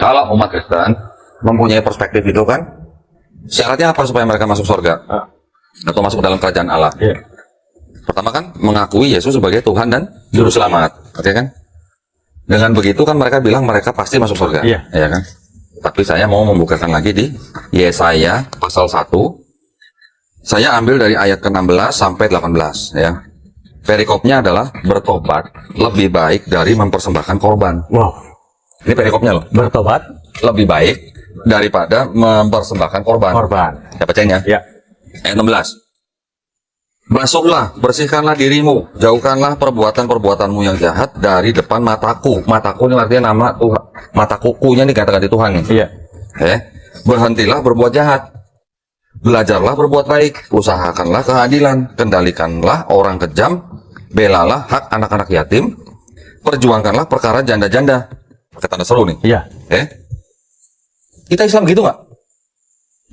Kalau umat Kristen mempunyai perspektif itu kan, syaratnya apa supaya mereka masuk surga? Atau masuk dalam kerajaan Allah? Iya. Pertama kan mengakui Yesus sebagai Tuhan dan Juru Selamat, oke kan? Dengan begitu kan mereka bilang mereka pasti masuk surga, Iya. ya kan? Tapi saya mau membukakan lagi di Yesaya pasal 1. Saya ambil dari ayat ke-16 sampai 18, ya. Perikopnya adalah bertobat lebih baik dari mempersembahkan korban. Wow. Ini perikopnya loh. Bertobat Lebih baik daripada mempersembahkan korban. Saya bacain ya. Ya. Ayat 16. Basuhlah, bersihkanlah dirimu, jauhkanlah perbuatan-perbuatanmu yang jahat dari depan mataku. Mataku ini artinya nama Tuhan. Mata kukunya nih kata-kata Tuhan nih. Iya. Berhentilah berbuat jahat. Belajarlah berbuat baik, usahakanlah keadilan, kendalikanlah orang kejam, belalah hak anak-anak yatim, perjuangkanlah perkara janda-janda. Pakai tanda seru nih. Iya. Kita Islam gitu nggak?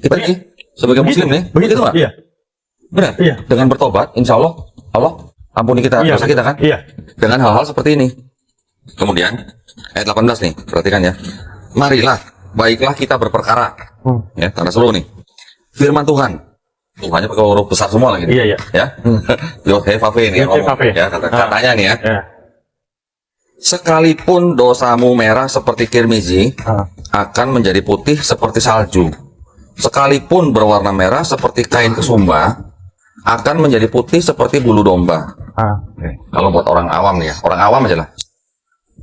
Kita nih sebagai Muslim nih, begitu nggak? Iya. Benar. Iya. Dengan bertobat, insya Allah, Allah ampuni kita Iya. dosa kita kan? Iya. Dengan hal-hal seperti ini. Kemudian ayat 18 nih, perhatikan ya. Marilah, baiklah kita berperkara. Ya, tanda seru nih. Firman Tuhan. Tuhannya pakai huruf besar semua lagi. Iya. Ya. Yod-Heh-Vav-He nih yang ngomong. Yod-Heh-Vav-He. Ya, katanya nih ya. Iya. Sekalipun dosamu merah seperti kirmizi, akan menjadi putih seperti salju. Sekalipun berwarna merah seperti kain kesumba, akan menjadi putih seperti bulu domba. Kalau buat orang awam nih ya, orang awam aja lah.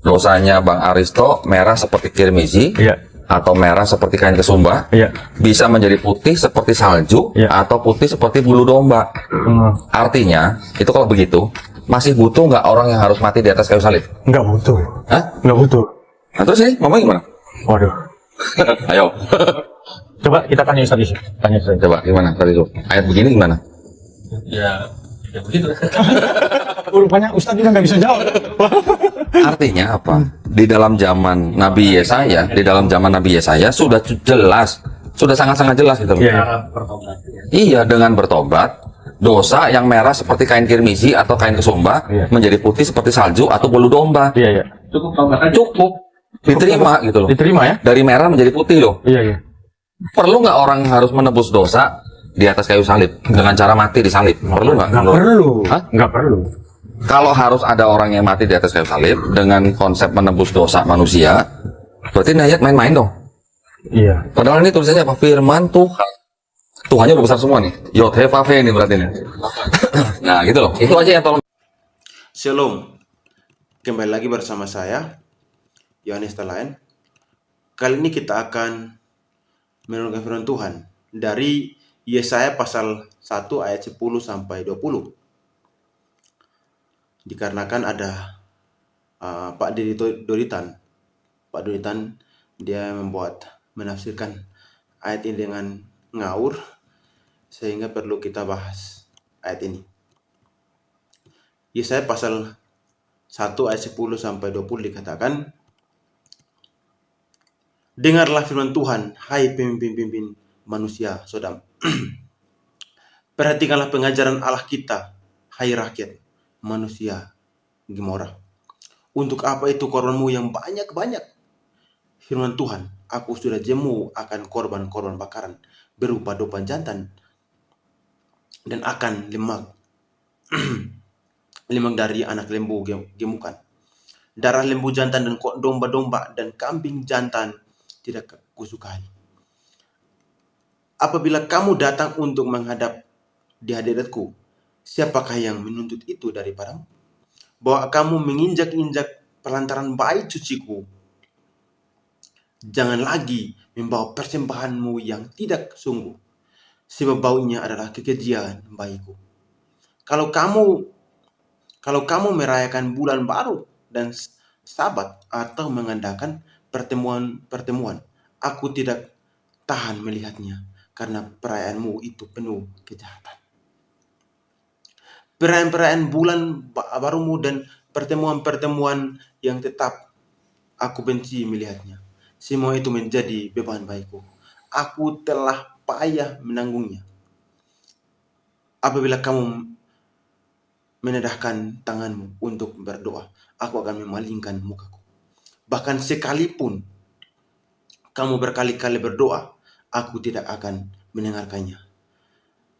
Dosanya Bang Aristo merah seperti kirmizi, Iya. atau merah seperti kain kesumba, Iya. bisa menjadi putih seperti salju, Iya. atau putih seperti bulu domba. Artinya, itu kalau begitu, masih butuh nggak orang yang harus mati di atas kayu salib? Nggak butuh. Hah? Nggak butuh. Nah, terus ini ngomong gimana? Waduh. Ayo, Coba kita tanya Ustaz Yusuf. Tanya Ustaz. coba gimana tadi tuh? Ayat begini gimana? Ya begitu. Rupanya Ustaz juga nggak bisa jawab. Artinya apa? Di dalam zaman Nabi Yesaya sudah jelas, sudah sangat-sangat jelas gitu. Iya. Cara bertobat. Iya, dengan bertobat, dosa yang merah seperti kain kirmizi atau kain kesumba menjadi putih seperti salju atau bulu domba. Iya. Cukup tobat aja. Cukup diterima gitu loh. Diterima ya? Dari merah menjadi putih loh. Iya. Perlu nggak orang harus menebus dosa di atas kayu salib dengan cara mati di salib? Perlu nggak? Nggak perlu. Hah? Nggak perlu. Kalau harus ada orang yang mati di atas kayu salib dengan konsep menebus dosa manusia, berarti ini ayat main-main dong. Iya. Padahal ini tulisannya apa? Firman Tuhan. Tuhannya udah besar semua nih. Yod-Heh-Vav-He ini berarti nih. Nah gitu loh. Itu aja yang tolong. Shalom, kembali lagi bersama saya, Yohanes Talaen. Kali ini kita akan menurunkan firman Tuhan dari Yesaya pasal 1 ayat 10 sampai 20. Dikarenakan ada Pak Doritan. Pak Doritan dia menafsirkan ayat ini dengan ngawur, sehingga perlu kita bahas ayat ini. Yesaya pasal 1 ayat 10 sampai 20 dikatakan, dengarlah firman Tuhan, hai pemimpin-pemimpin manusia Sodom. Perhatikanlah pengajaran Allah kita, hai rakyat manusia Gomora. Untuk apa itu korbanmu yang banyak-banyak? Firman Tuhan, aku sudah jemu akan korban-korban bakaran berupa domba jantan dan akan lemak lemak dari anak lembu gemukan. Darah lembu jantan dan domba-domba dan kambing jantan tidak kusukai. Apabila kamu datang untuk menghadap di hadiratku, siapakah yang menuntut itu daripadamu? Bahwa kamu menginjak-injak pelantaran bait suciku. Jangan lagi membawa persembahanmu yang tidak sungguh, sebab baunya adalah kekejian bagiku. Kalau kamu merayakan bulan baru dan Sabat atau mengadakan pertemuan, aku tidak tahan melihatnya, karena perayaanmu itu penuh kejahatan. Perayaan-perayaan bulan barumu dan pertemuan-pertemuan yang tetap aku benci melihatnya. Semua itu menjadi beban bagiku. Aku telah payah menanggungnya. Apabila kamu menedahkan tanganmu untuk berdoa, aku akan memalingkan mukaku. Bahkan sekalipun kamu berkali-kali berdoa, aku tidak akan mendengarkannya.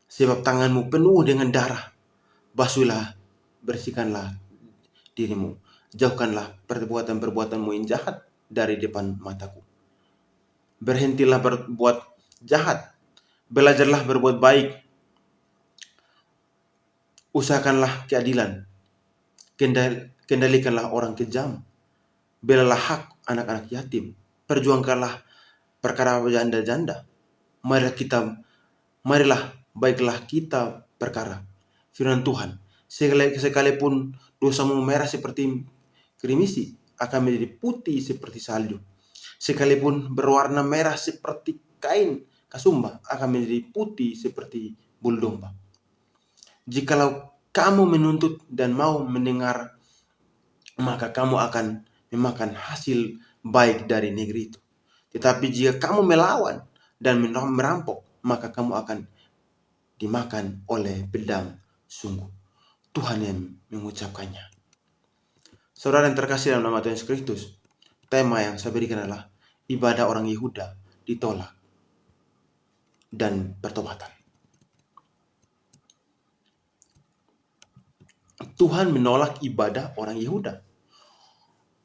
Sebab tanganmu penuh dengan darah, basuhlah, bersihkanlah dirimu. Jauhkanlah perbuatan-perbuatanmu yang jahat dari depan mataku. Berhentilah berbuat jahat, belajarlah berbuat baik, usahakanlah keadilan, kendalikanlah orang kejam, belalah hak anak-anak yatim, perjuangkanlah perkara janda-janda. Marilah baiklah kita perkara firman Tuhan. Sekalipun dosamu merah seperti krimisi, akan menjadi putih seperti salju. Sekalipun berwarna merah seperti kain kasumba, akan menjadi putih seperti bulu domba. Jikalau kamu menuntut dan mau mendengar, maka kamu akan memakan hasil baik dari negeri itu. Tetapi jika kamu melawan dan merampok, maka kamu akan dimakan oleh pedang sungguh. Tuhan yang mengucapkannya. Saudara yang terkasih dalam nama Tuhan Yesus Kristus, tema yang saya berikan adalah ibadah orang Yehuda ditolak dan pertobatan. Tuhan menolak ibadah orang Yehuda.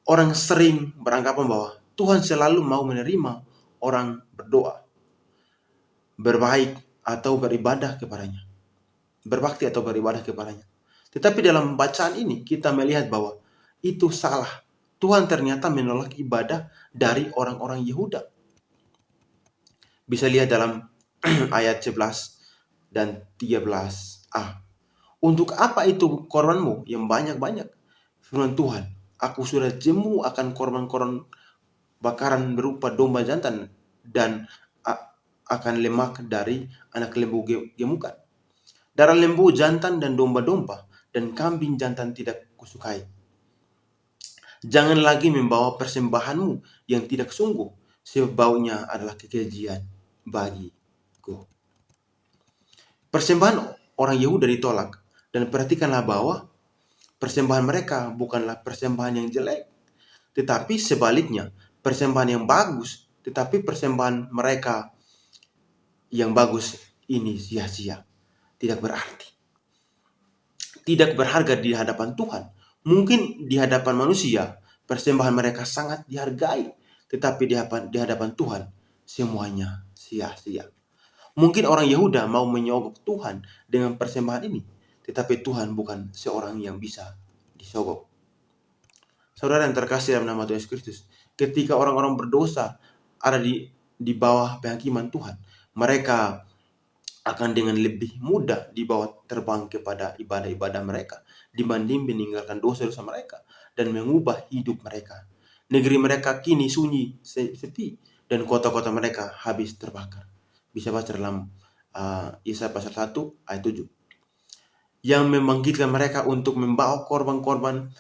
Orang sering beranggapan bahwa Tuhan selalu mau menerima orang berdoa, berbaik atau beribadah kepadanya, berbakti atau beribadah kepadanya. Tetapi dalam bacaan ini kita melihat bahwa itu salah. Tuhan ternyata menolak ibadah dari orang-orang Yehuda. Bisa lihat dalam ayat 11 dan 13a. Untuk apa itu korbanmu yang banyak-banyak? Firman Tuhan, aku sudah jemu akan korban-korban bakaran berupa domba jantan dan akan lemak dari anak lembu gemukan. Darah lembu jantan dan domba-domba dan kambing jantan tidak kusukai. Jangan lagi membawa persembahanmu yang tidak sungguh, sebab baunya adalah kekejian bagiku. Persembahan orang Yehuda ditolak, dan perhatikanlah bahwa persembahan mereka bukanlah persembahan yang jelek, tetapi sebaliknya persembahan yang bagus. Tetapi persembahan mereka yang bagus ini sia-sia, tidak berarti, tidak berharga di hadapan Tuhan. Mungkin di hadapan manusia persembahan mereka sangat dihargai, tetapi di hadapan Tuhan semuanya sia-sia. Mungkin orang Yehuda mau menyogok Tuhan dengan persembahan ini, tetapi Tuhan bukan seorang yang bisa disogok. Saudara yang terkasih dalam nama Tuhan Yesus Kristus, ketika orang-orang berdosa ada di bawah penghakiman Tuhan, mereka akan dengan lebih mudah dibawa terbang kepada ibadah-ibadah mereka dibanding meninggalkan dosa-dosa mereka dan mengubah hidup mereka. Negeri mereka kini sunyi, sepi, dan kota-kota mereka habis terbakar. Bisa baca dalam Yesaya pasal 1 ayat 7. Yang membangkitkan mereka untuk membawa korban-korban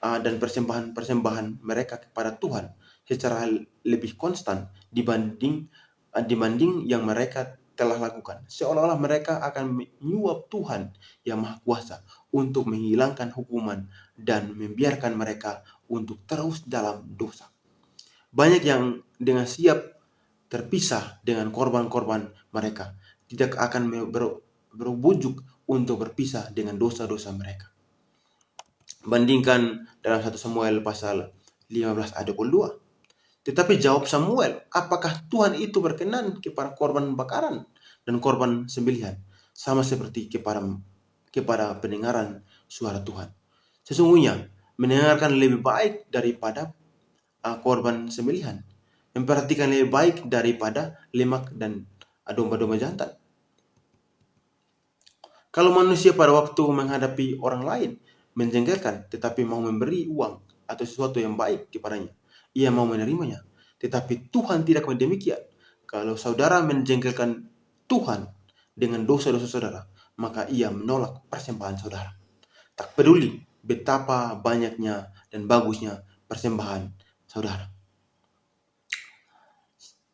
dan persembahan-persembahan mereka kepada Tuhan secara lebih konstan dibanding yang mereka telah lakukan. Seolah-olah mereka akan menyuap Tuhan yang Maha Kuasa untuk menghilangkan hukuman dan membiarkan mereka untuk terus dalam dosa. Banyak yang dengan siap terpisah dengan korban-korban mereka, tidak akan berbujuk untuk berpisah dengan dosa-dosa mereka. Bandingkan dalam 1 Samuel pasal 15 ayat 22. Tetapi jawab Samuel, apakah Tuhan itu berkenan kepada korban bakaran dan korban sembelihan, sama seperti kepada pendengaran suara Tuhan? Sesungguhnya mendengarkan lebih baik daripada korban sembelihan, memperhatikan lebih baik daripada lemak dan domba-domba jantan. Kalau manusia pada waktu menghadapi orang lain menjengkelkan, tetapi mau memberi uang atau sesuatu yang baik kepadanya, ia mau menerimanya. Tetapi Tuhan tidak demikian. Kalau saudara menjengkelkan Tuhan dengan dosa-dosa saudara, maka ia menolak persembahan saudara. Tak peduli betapa banyaknya dan bagusnya persembahan saudara.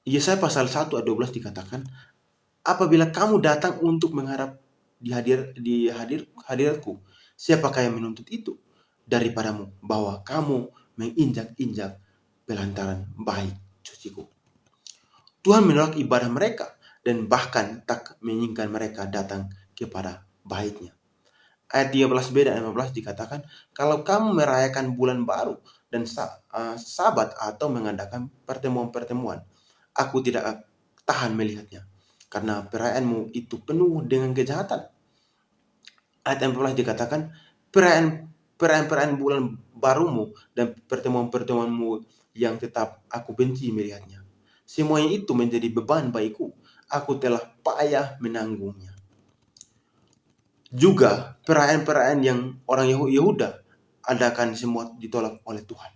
Yesaya pasal 1 ayat 12 dikatakan, apabila kamu datang untuk menghadap di hadiratku, siapakah yang menuntut itu daripadamu, bahwa kamu menginjak-injak pelantaran baik suciku? Tuhan menolak ibadah mereka dan bahkan tak menginginkan mereka datang kepada baitnya. Ayat 13b dan 15 dikatakan, kalau kamu merayakan bulan baru dan sabat atau mengadakan pertemuan-pertemuan, aku tidak tahan melihatnya, karena perayaanmu itu penuh dengan kejahatan. Ayat 14 dikatakan, perayaan bulan barumu dan pertemuan-pertemuanmu yang tetap aku benci melihatnya. Semuanya itu menjadi beban bagiku. Aku telah payah menanggungnya. Juga perayaan-perayaan yang orang Yehuda adakan semua ditolak oleh Tuhan.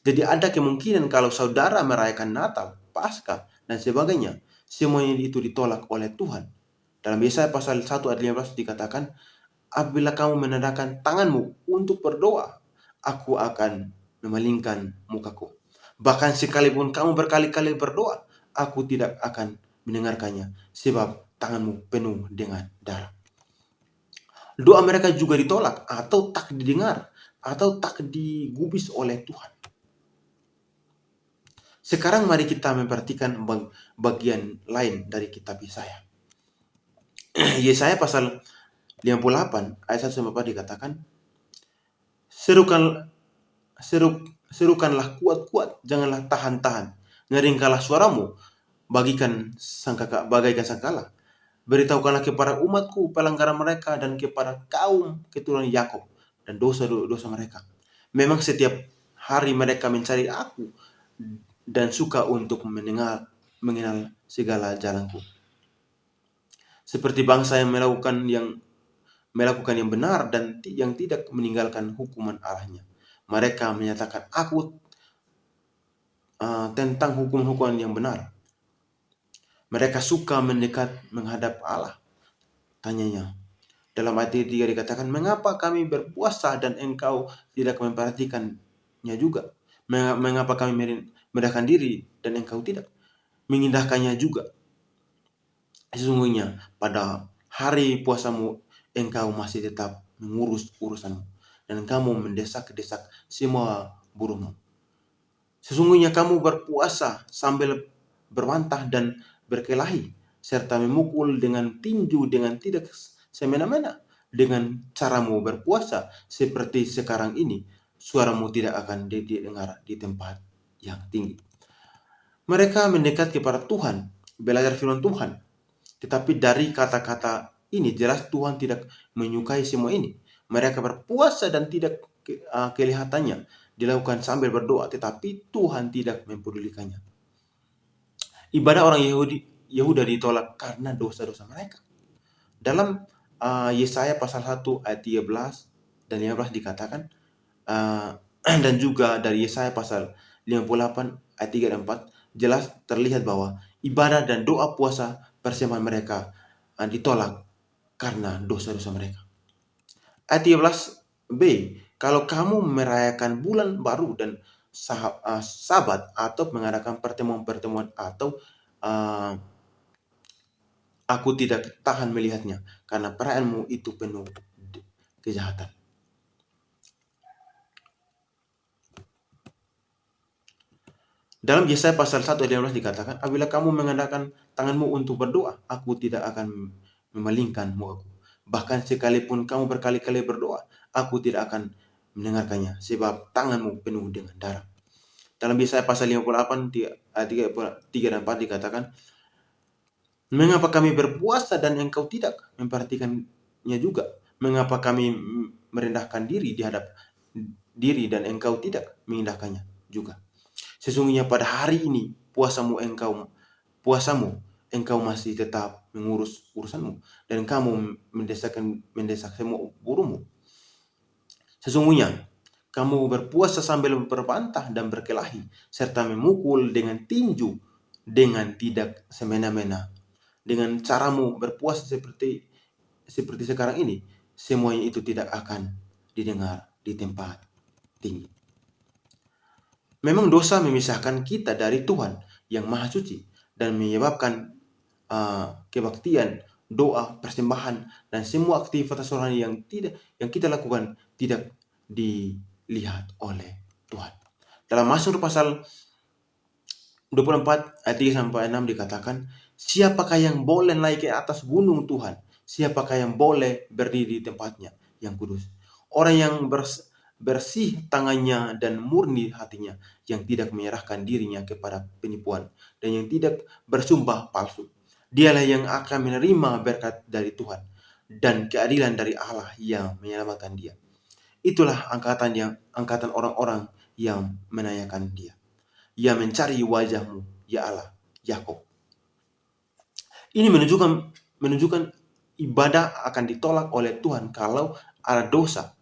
Jadi ada kemungkinan kalau saudara merayakan Natal, Paskah, dan sebagainya, semuanya itu ditolak oleh Tuhan. Dalam Yesaya pasal 1 ayat 15 dikatakan, apabila kamu menadahkan tanganmu untuk berdoa, aku akan memalingkan mukaku. Bahkan sekalipun kamu berkali-kali berdoa, aku tidak akan mendengarkannya, sebab tanganmu penuh dengan darah. Doa mereka juga ditolak atau tak didengar atau tak digubris oleh Tuhan. Sekarang mari kita memperhatikan bagian lain dari kitab Yesaya. Yesaya pasal 58 ayat 1-4 dikatakan, serukanlah kuat-kuat, janganlah tahan-tahan. Ngeringkanlah suaramu, bagaikan sangkala. Beritahukanlah kepada umatku pelanggaran mereka dan kepada kaum keturunan Yakub dan dosa-dosa mereka. Memang setiap hari mereka mencari aku dan suka untuk mengenal segala jalanku. Seperti bangsa yang melakukan yang benar dan yang tidak meninggalkan hukuman Allahnya. Mereka menyatakan aku tentang hukum-hukuman yang benar. Mereka suka mendekat menghadap Allah. Tanyanya. Dalam ayat 3 dikatakan, mengapa kami berpuasa dan engkau tidak memperhatikannya juga? Mengapa kami merendahkan diri dan engkau tidak mengindahkannya juga? Sesungguhnya pada hari puasamu engkau masih tetap mengurus urusanmu dan kamu mendesak-desak semua buruhmu. Sesungguhnya kamu berpuasa sambil berbantah dan berkelahi serta memukul dengan tinju dengan tidak semena-mena. Dengan caramu berpuasa seperti sekarang ini, suaramu tidak akan didengar di tempat yang tinggi. Mereka mendekat kepada Tuhan, belajar firman Tuhan. Tetapi dari kata-kata ini jelas Tuhan tidak menyukai semua ini. Mereka berpuasa dan tidak kelihatannya dilakukan sambil berdoa, tetapi Tuhan tidak mempedulikannya. Ibadah orang Yehuda ditolak karena dosa-dosa mereka. Dalam Yesaya pasal 1 ayat 13 dan 15 dikatakan, dan juga dari Yesaya pasal 58 ayat 3 dan 4 jelas terlihat bahwa ibadah dan doa puasa persembahan mereka ditolak karena dosa-dosa mereka. Ayat 13b, kalau kamu merayakan bulan baru dan sabat atau mengadakan pertemuan-pertemuan atau aku tidak tahan melihatnya, karena perayaanmu itu penuh kejahatan. Dalam Yesaya pasal 1 ayat 15 dikatakan, apabila kamu mengadakan tanganmu untuk berdoa, aku tidak akan memalingkan mukaku. Bahkan sekalipun kamu berkali-kali berdoa, aku tidak akan mendengarkannya, sebab tanganmu penuh dengan darah. Dalam Yesaya pasal 58 ayat 3 dan 4 dikatakan, mengapa kami berpuasa dan engkau tidak memperhatikannya juga? Mengapa kami merendahkan diri di hadap diri dan engkau tidak mengindahkannya juga? Sesungguhnya pada hari ini puasamu engkau masih tetap mengurus urusanmu dan kamu mendesak semua buruhmu. Sesungguhnya kamu berpuasa sambil berbantah dan berkelahi serta memukul dengan tinju dengan tidak semena-mena. Dengan caramu berpuasa seperti sekarang ini, semuanya itu tidak akan didengar di tempat tinggi. Memang dosa memisahkan kita dari Tuhan yang Maha Suci dan menyebabkan kebaktian, doa, persembahan dan semua aktivitas rohani yang kita lakukan tidak dilihat oleh Tuhan. Dalam Mazmur pasal 24 ayat 3 sampai 6 dikatakan, siapakah yang boleh naik ke atas gunung Tuhan? Siapakah yang boleh berdiri di tempatnya yang kudus? Orang yang bersih tangannya dan murni hatinya, yang tidak menyerahkan dirinya kepada penipuan dan yang tidak bersumpah palsu. Dialah yang akan menerima berkat dari Tuhan dan keadilan dari Allah yang menyelamatkan dia. Itulah angkatan orang-orang yang menanyakan dia. Ia mencari wajahmu, ya Allah, Yakub. Ini menunjukkan ibadah akan ditolak oleh Tuhan kalau ada dosa.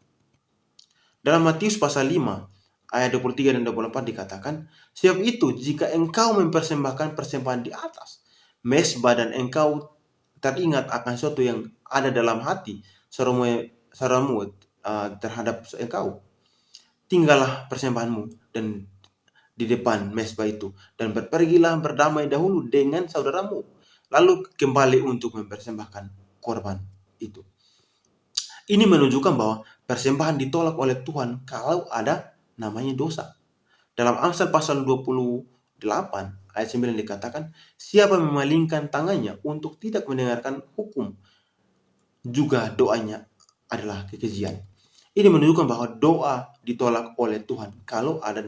Dalam Matius pasal 5 ayat 23 dan 24 dikatakan, sebab itu jika engkau mempersembahkan persembahan di atas mezbah dan engkau teringat akan sesuatu yang ada dalam hati saudaramu terhadap engkau, tinggallah persembahanmu dan di depan mezbah itu dan pergilah berdamai dahulu dengan saudaramu, lalu kembali untuk mempersembahkan korban itu. Ini menunjukkan bahwa persembahan ditolak oleh Tuhan kalau ada namanya dosa. Dalam Amsal pasal 28 ayat 9 dikatakan, siapa memalingkan tangannya untuk tidak mendengarkan hukum, juga doanya adalah kekejian. Ini menunjukkan bahwa doa ditolak oleh Tuhan kalau ada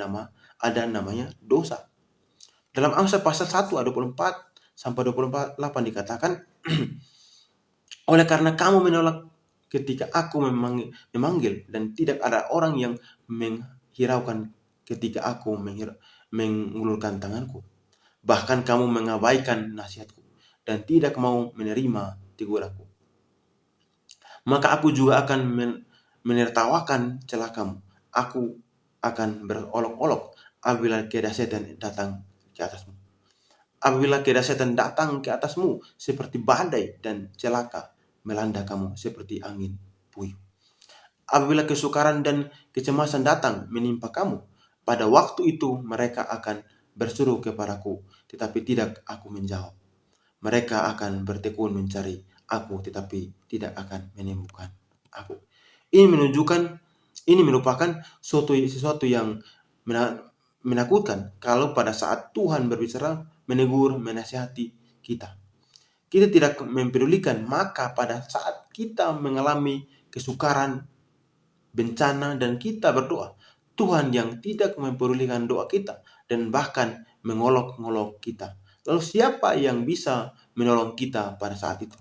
namanya dosa. Dalam Amsal pasal 1 ayat 24 sampai 28 dikatakan, oleh karena kamu menolak ketika aku memanggil dan tidak ada orang yang menghiraukan ketika aku mengulurkan tanganku. Bahkan kamu mengabaikan nasihatku dan tidak mau menerima teguranku. Maka aku juga akan menertawakan celakamu. Aku akan berolok-olok apabila kedahsyatan datang ke atasmu. Apabila kedahsyatan datang ke atasmu seperti badai dan celaka melanda kamu seperti angin puyuh. Apabila kesukaran dan kecemasan datang menimpa kamu, pada waktu itu mereka akan berseru kepadaku, tetapi tidak aku menjawab. Mereka akan bertekun mencari aku, tetapi tidak akan menemukan aku. Ini merupakan sesuatu yang menakutkan kalau pada saat Tuhan berbicara, menegur, menasihati kita. Kita tidak mempedulikan, maka pada saat kita mengalami kesukaran, bencana, dan kita berdoa, Tuhan yang tidak mempedulikan doa kita dan bahkan mengolok-ngolok kita. Lalu siapa yang bisa menolong kita pada saat itu?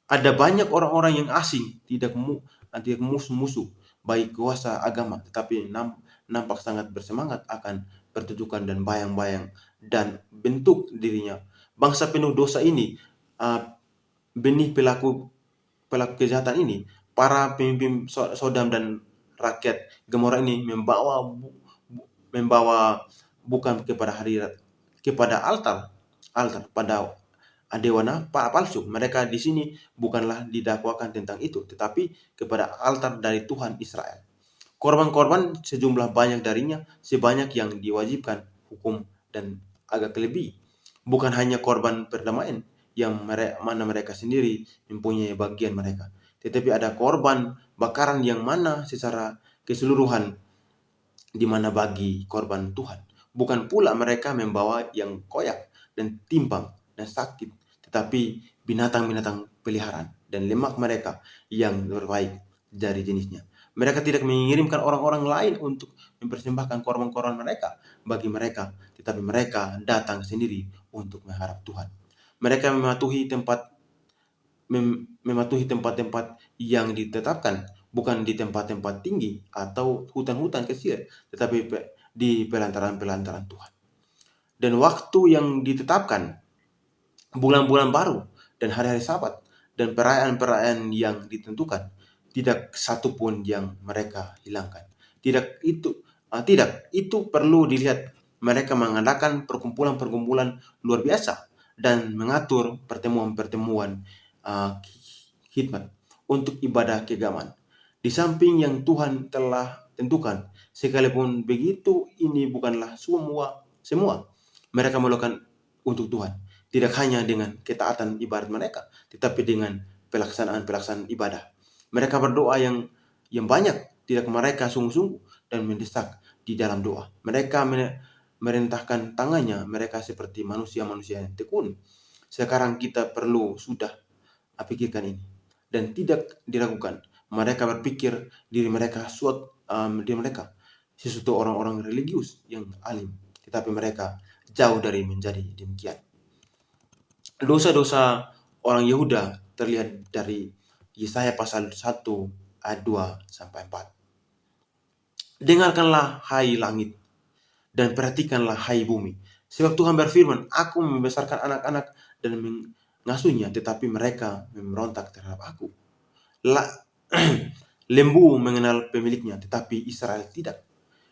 Ada banyak orang-orang yang asing, tidak musuh-musuh baik kuasa agama, tetapi nampak sangat bersemangat akan pertunjukan dan bayang-bayang dan bentuk dirinya. Bangsa penuh dosa ini, benih pelaku kejahatan ini, para pemimpin Sodom dan rakyat Gomora ini membawa bukan kepada altar pada dewa palsu. Mereka di sini bukanlah didakwakan tentang itu, tetapi kepada altar dari Tuhan Israel. Korban-korban sejumlah banyak darinya, sebanyak yang diwajibkan hukum dan agak lebih. Bukan hanya korban perdamaian yang mana mereka sendiri mempunyai bagian mereka, tetapi ada korban bakaran yang mana secara keseluruhan di mana bagi korban Tuhan. Bukan pula mereka membawa yang koyak dan timpang dan sakit, tetapi binatang-binatang peliharaan dan lemak mereka yang terbaik dari jenisnya. Mereka tidak mengirimkan orang-orang lain untuk mempersembahkan korban-korban mereka bagi mereka, tetapi mereka datang sendiri untuk mengharap Tuhan. Mereka mematuhi tempat-tempat yang ditetapkan, bukan di tempat-tempat tinggi atau hutan-hutan kecil, tetapi di pelantaran-pelantaran Tuhan. Dan waktu yang ditetapkan, bulan-bulan baru dan hari-hari Sabat dan perayaan-perayaan yang ditentukan, tidak satu pun yang mereka hilangkan. Tidak, itu perlu dilihat. Mereka mengadakan perkumpulan-perkumpulan luar biasa dan mengatur pertemuan-pertemuan khidmat untuk ibadah keagamaan. Di samping yang Tuhan telah tentukan, sekalipun begitu ini bukanlah semua mereka melakukan untuk Tuhan. Tidak hanya dengan ketaatan ibadat mereka, tetapi dengan pelaksanaan ibadah. Mereka berdoa yang banyak tidak mereka sungguh-sungguh dan mendesak di dalam doa. Mereka merentahkan tangannya, mereka seperti manusia-manusia yang tekun. Sekarang kita perlu sudah pikirkan ini dan tidak diragukan. Mereka berpikir diri mereka sesuatu orang-orang religius yang alim, tetapi mereka jauh dari menjadi demikian. Dosa-dosa orang Yehuda terlihat dari Yesaya pasal 1 ayat 2 sampai 4. Dengarkanlah hai langit dan perhatikanlah hai bumi. Sebab Tuhan berfirman, aku membesarkan anak-anak dan mengasuhnya, tetapi mereka memberontak terhadap aku. Lembu mengenal pemiliknya, tetapi Israel tidak.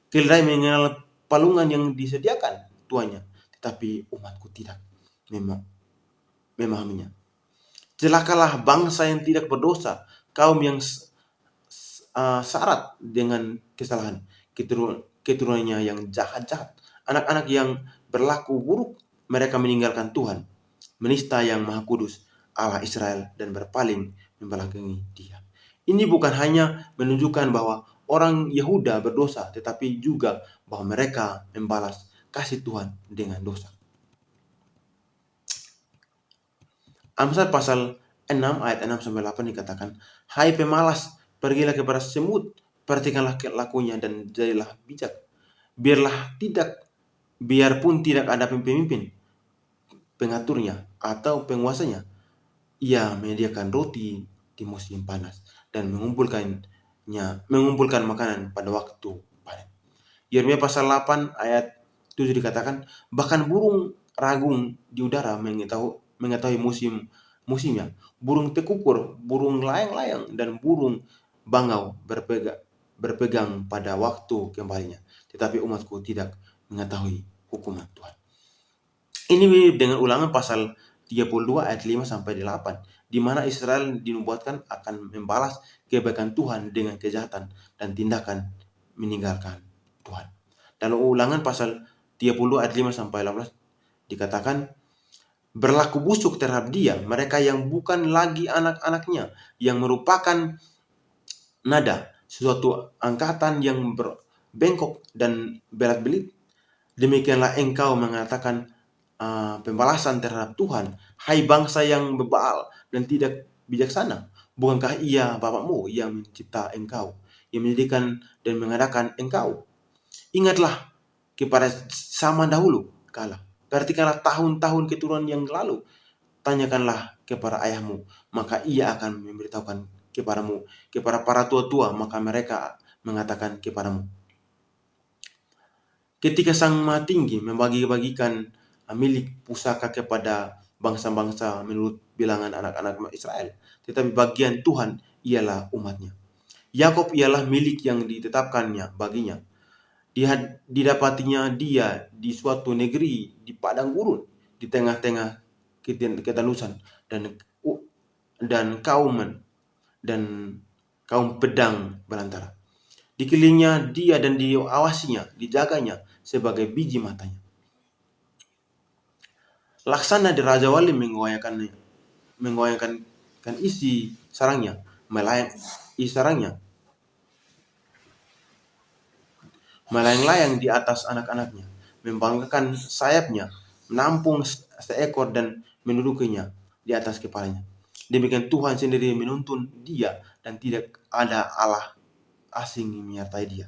Keledai mengenal palungan yang disediakan tuannya, tetapi umatku tidak memahaminya. Celakalah bangsa yang tidak berdosa, kaum yang syarat dengan kesalahan, keturunannya yang jahat-jahat, anak-anak yang berlaku buruk, mereka meninggalkan Tuhan, menista yang Maha Kudus, Allah Israel, dan berpaling membelakangi Dia. Ini bukan hanya menunjukkan bahwa orang Yehuda berdosa, tetapi juga bahwa mereka membalas kasih Tuhan dengan dosa. Amsal pasal 6 ayat 6 sampai 8 dikatakan, hai pemalas, pergilah kepada semut, perhatikanlah lakunya dan jadilah bijak. Biarpun tidak ada pemimpin, pengaturnya atau penguasanya, ia menyediakan roti di musim panas dan mengumpulkan makanan pada waktu panen. Yeremia pasal 8 ayat 7 dikatakan, bahkan burung ragung di udara mengetahui musimnya. Burung tekukur, burung layang-layang, dan burung bangau berpegang pada waktu kembalinya. Tetapi umatku tidak mengetahui hukuman Tuhan. Ini mirip dengan Ulangan pasal 32 ayat 5 sampai 8, di mana Israel dinubuatkan akan membalas kebaikan Tuhan dengan kejahatan dan tindakan meninggalkan Tuhan. Dalam Ulangan pasal 30 ayat 5 sampai 18 dikatakan, berlaku busuk terhadap dia mereka yang bukan lagi anak-anaknya, yang merupakan nada, suatu angkatan yang bengkok dan belat-belit. Demikianlah engkau mengatakan pembalasan terhadap Tuhan, hai bangsa yang bebal dan tidak bijaksana. Bukankah ia Bapakmu yang mencipta engkau, yang menjadikan dan mengadakan engkau? Ingatlah kepada zaman dahulu kala. Perhatikanlah tahun-tahun keturunan yang lalu. Tanyakanlah kepada ayahmu, maka ia akan memberitahukan kepadamu. Kepada para tua-tua, maka mereka mengatakan kepadamu. Ketika Sang Maha Tinggi membagi-bagikan milik pusaka kepada bangsa-bangsa menurut bilangan anak-anak Israel, tetapi bagian Tuhan ialah umatnya. Yakub ialah milik yang ditetapkannya baginya. Didapatinya dia di suatu negeri di padang gurun, di tengah-tengah ketanusan dan kaum pedang belantara. Dikelilingnya dia dan diawasinya, dijaganya sebagai biji matanya. Laksana di Raja Wali menggoyangkan isi sarangnya, melayang-layang di atas anak-anaknya, membanggakan sayapnya, menampung seekor dan mendudukinya di atas kepalanya. Demikian Tuhan sendiri menuntun dia dan tidak ada Allah asing menyertai dia.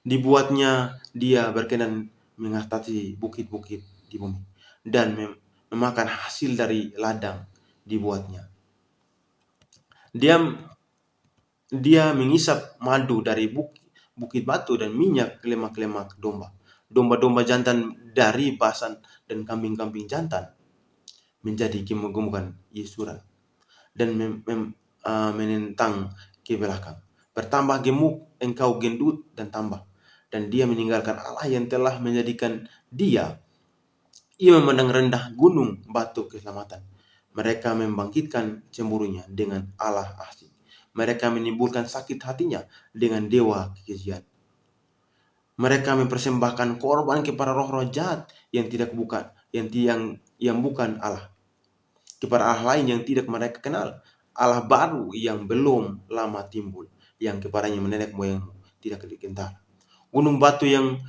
Dibuatnya dia berkenan mengatasi bukit-bukit di bumi dan memakan hasil dari ladang dibuatnya. Dia mengisap madu dari bukit batu dan minyak lemak-lemak domba. Domba-domba jantan dari basan dan kambing-kambing jantan menjadi gemukan Yesura dan menentang ke belakang. Bertambah gemuk engkau gendut dan tambah. Dan dia meninggalkan Allah yang telah menjadikan dia. Ia memandang rendah gunung batu keselamatan. Mereka membangkitkan cemburunya dengan Allah asing. Mereka menimbulkan sakit hatinya dengan dewa kekejian. Mereka mempersembahkan korban kepada roh-roh jahat yang bukan Allah. Kepada Allah lain yang tidak mereka kenal. Allah baru yang belum lama timbul, yang kepadanya menenek moyangmu tidak dikentara. Gunung batu yang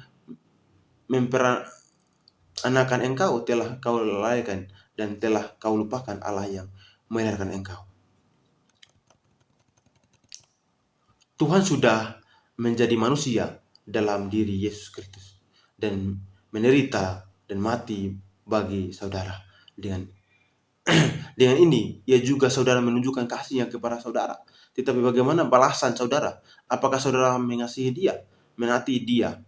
memperanakan engkau telah kau lalaikan, dan telah kau lupakan Allah yang melahirkan engkau. Tuhan sudah menjadi manusia dalam diri Yesus Kristus dan menderita dan mati bagi saudara. Dengan ini, ia juga saudara menunjukkan kasihnya kepada saudara. Tetapi bagaimana balasan saudara? Apakah saudara mengasihi dia, menaati dia,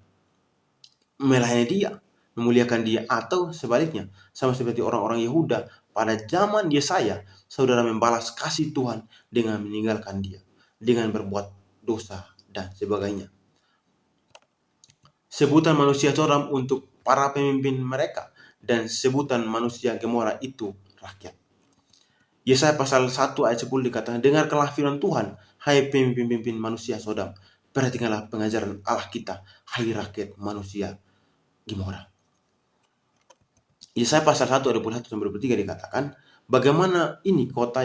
melayani dia, memuliakan dia, atau sebaliknya? Sama seperti orang-orang Yehuda pada zaman Yesaya, saudara membalas kasih Tuhan dengan meninggalkan dia, dengan berbuat dosa dan sebagainya. Sebutan manusia Sodom untuk para pemimpin mereka dan sebutan manusia Gomora itu rakyat. Yesaya pasal 1 ayat 10 dikatakan, dengarkanlah firman Tuhan, hai pemimpin-pemimpin manusia Sodom, perhatikanlah pengajaran Allah kita, hai rakyat manusia Gomora. Yesaya pasal 1 ayat 21 sampai 23 dikatakan, bagaimana ini kota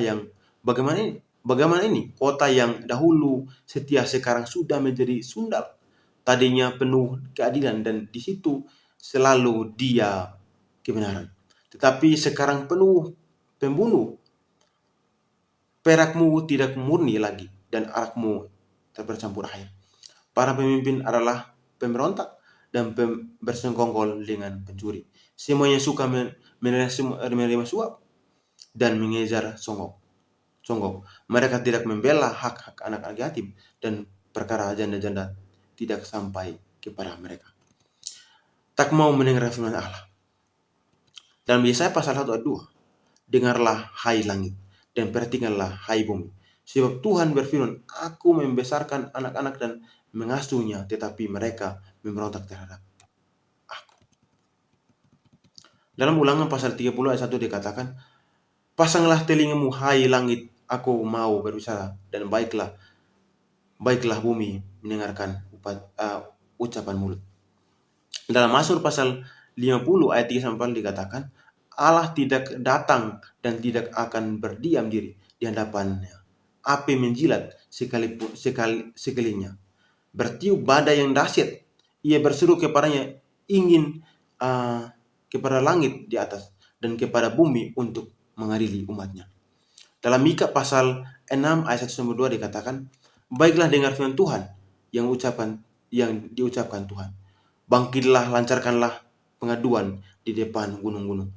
yang dahulu setia sekarang sudah menjadi sundal. Tadinya penuh keadilan dan di situ selalu dia kebenaran. Tetapi sekarang penuh pembunuh. Perakmu tidak murni lagi dan arakmu tercampur air. Para pemimpin adalah pemberontak dan bersengkongkol dengan pencuri. Semuanya suka menerima suap dan mengejar songgok. Mereka tidak membela hak-hak anak-anak yatim dan perkara janda-janda tidak sampai kepada mereka. Tak mau mendengar firman Allah. Dalam Yesaya pasal 1 ayat 2, dengarlah hai langit dan perhatikanlah hai bumi. Sebab Tuhan berfirman, aku membesarkan anak-anak dan mengasuhnya, tetapi mereka memberontak terhadap aku. Dalam Ulangan pasal 30 ayat 1 dikatakan, pasanglah telingamu hai langit, aku mau berbicara, dan baiklah bumi mendengarkan ucapan mulut. Dalam Mazmur pasal 50 ayat 3-4 dikatakan, Allah tidak datang dan tidak akan berdiam diri di hadapannya. Api menjilat sekelilingnya. Bertiup badai yang dahsyat. Ia berseru kepadanya, ingin kepada langit di atas dan kepada bumi untuk mengadili umatnya. Dalam Mika pasal 6 ayat 1-2 dikatakan, baiklah dengar firman Tuhan yang diucapkan Tuhan. Bangkitlah, lancarkanlah pengaduan di depan gunung-gunung,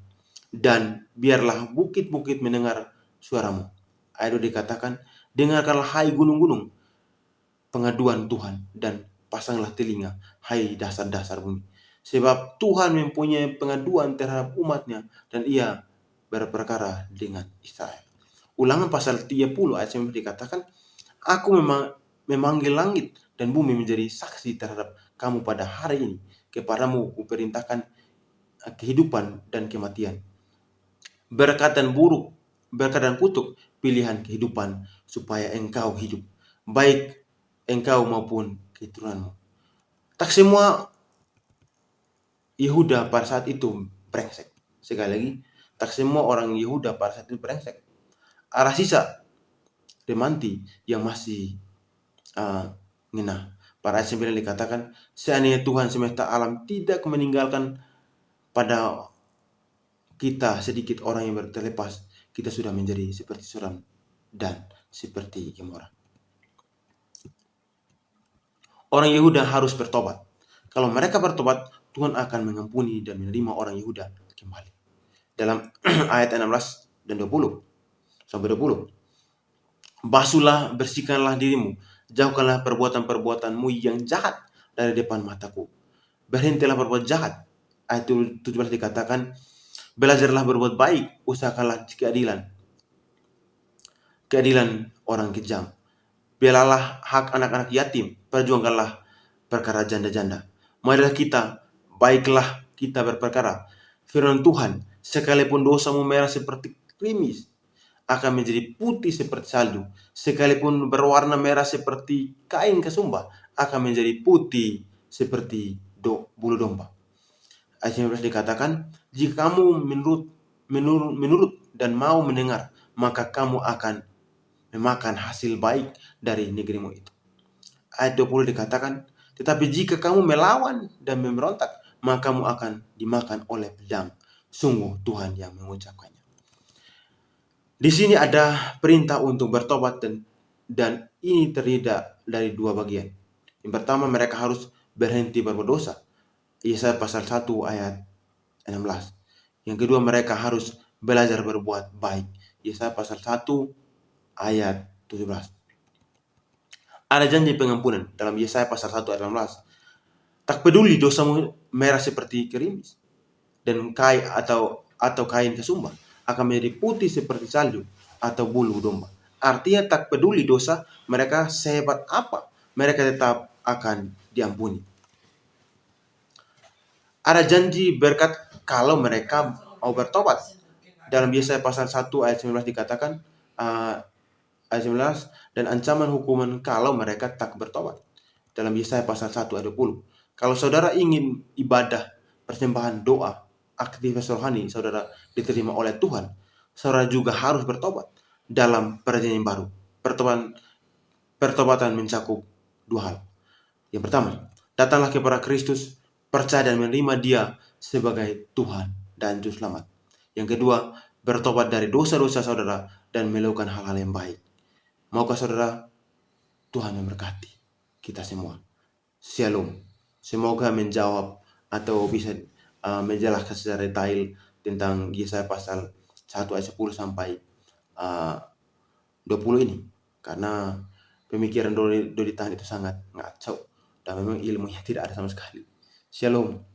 dan biarlah bukit-bukit mendengar suaramu. Ayat 2 dikatakan, dengarkanlah hai gunung-gunung pengaduan Tuhan, dan pasanglah telinga hai dasar-dasar bumi. Sebab Tuhan mempunyai pengaduan terhadap umatnya, dan ia berperkara dengan Israel. Ulangan pasal 30 ayat 9 dikatakan, aku memanggil langit dan bumi menjadi saksi terhadap kamu pada hari ini. Kepadamu kuperintahkan kehidupan dan kematian, berkat dan kutuk, pilihan kehidupan supaya engkau hidup, baik engkau maupun keturunanmu. Tak semua Yehuda pada saat itu brengsek. Sekali lagi, tak semua orang Yehuda pada saat itu brengsek. Ada sisa remanti yang masih ngena. Pada ayat 9 dikatakan, seandainya Tuhan semesta alam tidak meninggalkan pada kita sedikit orang yang terlepas, kita sudah menjadi seperti Sodom dan seperti Gomora. Orang Yehuda harus bertobat. Kalau mereka bertobat, Tuhan akan mengampuni dan menerima orang Yehuda kembali. Dalam ayat 16 dan 20 sampai 20. Basuhlah, bersihkanlah dirimu, jauhkanlah perbuatan-perbuatanmu yang jahat dari depan mataku. Berhentilah berbuat jahat. Ayat 17 dikatakan, belajarlah berbuat baik, usahakanlah keadilan orang kejam. Belalah hak anak-anak yatim, perjuangkanlah perkara janda-janda. Marilah baiklah kita berperkara. Firman Tuhan, sekalipun dosamu merah seperti krimis, akan menjadi putih seperti salju. Sekalipun berwarna merah seperti kain kesumba, akan menjadi putih seperti bulu domba. Ayat 19 dikatakan, jika kamu menurut dan mau mendengar, maka kamu akan memakan hasil baik dari negerimu itu. ayat 20 dikatakan, tetapi jika kamu melawan dan memberontak, maka kamu akan dimakan oleh pedang. Sungguh Tuhan yang mengucapkannya. Di sini ada perintah untuk bertobat dan ini terdiri dari dua bagian. Yang pertama, mereka harus berhenti berbuat dosa. Yesaya pasal 1 ayat 16. Yang kedua, mereka harus belajar berbuat baik. Yesaya pasal 1 ayat 17. Ada janji pengampunan dalam Yesaya pasal 1 ayat 16. Tak peduli dosamu merah seperti gerimis dan kain kesumba akan menjadi putih seperti salju atau bulu domba. Artinya tak peduli dosa mereka sehebat apa, mereka tetap akan diampuni. Ada janji berkat kalau mereka mau bertobat. Dalam Yesaya pasal 1 ayat 19 dikatakan, ayat 19, dan ancaman hukuman kalau mereka tak bertobat. Dalam Yesaya pasal 1 ayat 20. Kalau saudara ingin ibadah, persembahan, doa, aktivitas rohani saudara diterima oleh Tuhan, saudara juga harus bertobat dalam perjanjian baru. Pertobatan mencakup dua hal. Yang pertama, datanglah kepada Kristus, percaya dan menerima Dia sebagai Tuhan dan Juru Selamat. Yang kedua, bertobat dari dosa-dosa saudara dan melakukan hal-hal yang baik. Maukah saudara? Tuhan memberkati kita semua. Shalom. Semoga menjawab atau bisa menjelaskan secara detail tentang Yesaya pasal 1 ayat 10 sampai 20 ini. Karena pemikiran Dodi Tahan itu sangat ngaco dan memang ilmunya tidak ada sama sekali. Shalom.